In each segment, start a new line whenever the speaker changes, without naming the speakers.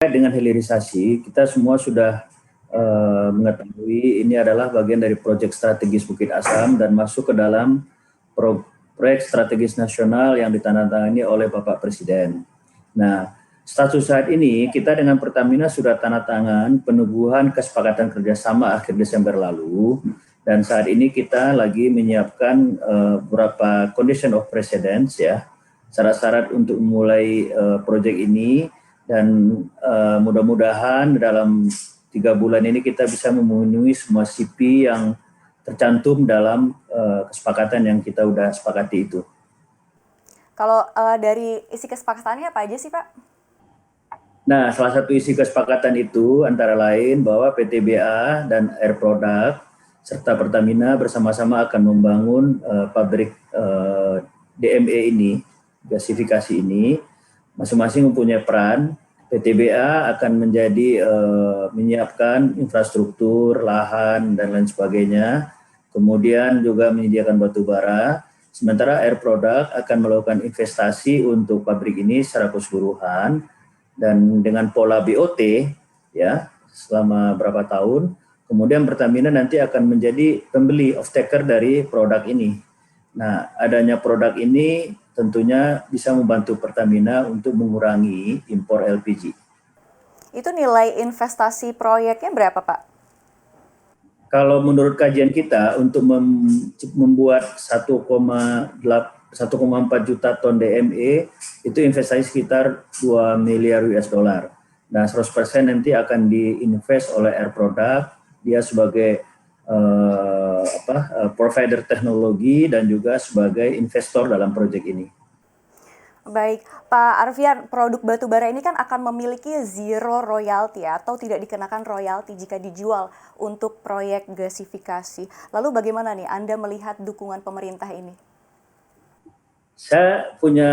Dengan hilirisasi, kita semua sudah mengetahui ini adalah bagian dari proyek strategis Bukit Asam dan masuk ke dalam proyek strategis nasional yang ditandatangani oleh Bapak Presiden. Nah, status saat ini kita dengan Pertamina sudah tanda tangan penubuhan kesepakatan kerjasama akhir Desember lalu, dan saat ini kita lagi menyiapkan beberapa condition of precedence ya, syarat-syarat untuk memulai proyek ini, dan mudah-mudahan dalam 3 bulan ini kita bisa memenuhi semua CP yang tercantum dalam kesepakatan yang kita udah sepakati itu.
Kalau dari isi kesepakatannya apa aja sih, Pak?
Nah, salah satu isi kesepakatan itu antara lain bahwa PTBA dan Air Product serta Pertamina bersama-sama akan membangun pabrik DME ini, gasifikasi ini. Masing-masing mempunyai peran. PTBA akan menjadi menyiapkan infrastruktur, lahan, dan lain sebagainya. Kemudian juga menyediakan batu bara. Sementara Air Product akan melakukan investasi untuk pabrik ini secara keseluruhan. Dan dengan pola BOT ya selama berapa tahun, kemudian Pertamina nanti akan menjadi pembeli off-taker dari produk ini. Nah, adanya produk ini tentunya bisa membantu Pertamina untuk mengurangi impor LPG.
Itu nilai investasi proyeknya berapa, Pak?
Kalau menurut kajian kita untuk membuat 1,4 juta ton DME itu investasi sekitar 2 miliar US dollar. Nah, 100% nanti akan diinvest oleh Air Product, dia sebagai provider teknologi dan juga sebagai investor dalam proyek ini.
Baik, Pak Arfian, produk batubara ini kan akan memiliki zero royalty atau tidak dikenakan royalti jika dijual untuk proyek gasifikasi. Lalu bagaimana nih Anda melihat dukungan pemerintah ini?
Saya punya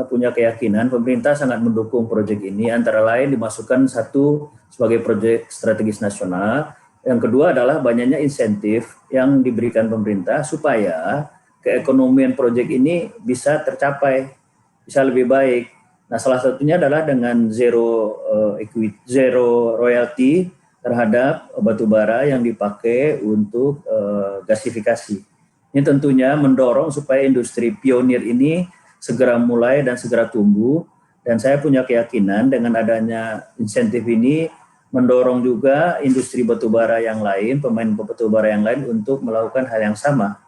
punya keyakinan pemerintah sangat mendukung proyek ini, antara lain dimasukkan satu sebagai proyek strategis nasional, yang kedua adalah banyaknya insentif yang diberikan pemerintah supaya keekonomian proyek ini bisa tercapai, bisa lebih baik. Nah, salah satunya adalah dengan zero royalty terhadap batu bara yang dipakai untuk gasifikasi. Ini tentunya mendorong supaya industri pionir ini segera mulai dan segera tumbuh. Dan saya punya keyakinan dengan adanya insentif ini mendorong juga industri batubara yang lain, pemain batubara yang lain untuk melakukan hal yang sama.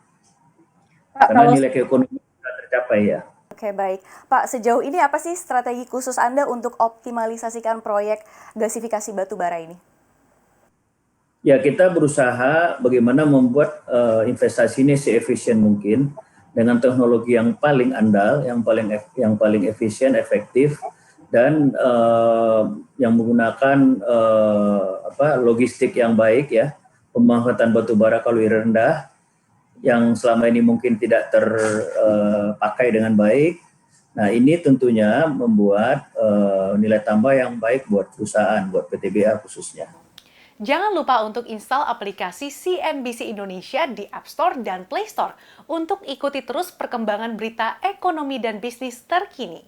Pak,
Karena nilai keekonomian sudah tercapai ya.
Oke, baik. Pak, sejauh ini apa sih strategi khusus Anda untuk optimalisasikan proyek gasifikasi batubara ini?
Ya, kita berusaha bagaimana membuat investasi ini seefisien mungkin dengan teknologi yang paling andal, yang paling efisien, efektif, dan yang menggunakan logistik yang baik ya, pemanfaatan batu bara kalori rendah yang selama ini mungkin tidak terpakai dengan baik. Nah, ini tentunya membuat nilai tambah yang baik buat perusahaan, buat PTBA khususnya.
Jangan lupa untuk install aplikasi CNBC Indonesia di App Store dan Play Store untuk ikuti terus perkembangan berita ekonomi dan bisnis terkini.